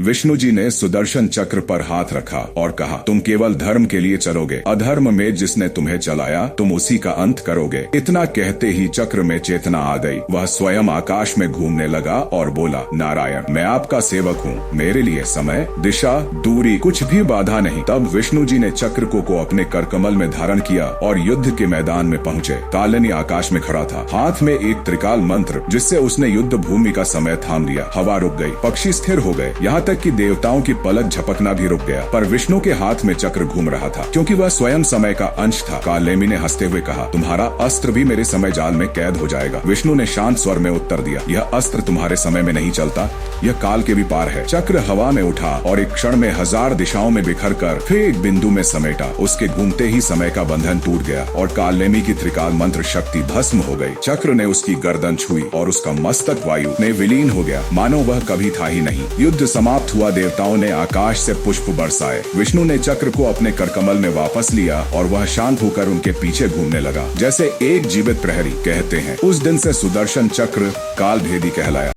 विष्णु जी ने सुदर्शन चक्र पर हाथ रखा और कहा, तुम केवल धर्म के लिए चलोगे, अधर्म में जिसने तुम्हें चलाया तुम उसी का अंत करोगे। इतना कहते ही चक्र में चेतना आ गई। वह स्वयं आकाश में घूमने लगा और बोला, नारायण, मैं आपका सेवक हूँ, मेरे लिए समय, दिशा, दूरी कुछ भी बाधा नहीं। तब विष्णु जी ने चक्र को अपने करकमल में धारण किया और युद्ध के मैदान में पहुँचे। कालिनी आकाश में खड़ा था, हाथ में एक त्रिकाल मंत्र, जिससे उसने युद्ध भूमि का समय थाम लिया। हवा रुक गई, पक्षी स्थिर हो गए, यहाँ तक कि देवताओं की पलक झपकना भी रुक गया। पर विष्णु के हाथ में चक्र घूम रहा था, क्योंकि वह स्वयं समय का अंश था। कालेमी ने हंसते हुए कहा, तुम्हारा अस्त्र भी मेरे समय जाल में कैद हो जाएगा। विष्णु ने शांत स्वर में उत्तर दिया, यह अस्त्र तुम्हारे समय में नहीं चलता, यह काल के भी पार है। चक्र हवा में उठा और एक क्षण में 1000 दिशाओं में बिखर कर फिर एक बिंदु में समेटा। उसके घूमते ही समय का बंधन टूट गया और कालेमी की त्रिकाल मंत्र शक्ति भस्म हो गई। चक्र ने उसकी गर्दन छुई और उसका मस्तक वायु में विलीन हो गया, मानो वह कभी था ही नहीं। युद्ध समाप्त हुआ। देवताओं ने आकाश से पुष्प बरसाए। विष्णु ने चक्र को अपने करकमल में वापस लिया और वह शांत होकर उनके पीछे घूमने लगा, जैसे एक जीवित प्रहरी। कहते हैं उस दिन से सुदर्शन चक्र काल भेदी कहलाया।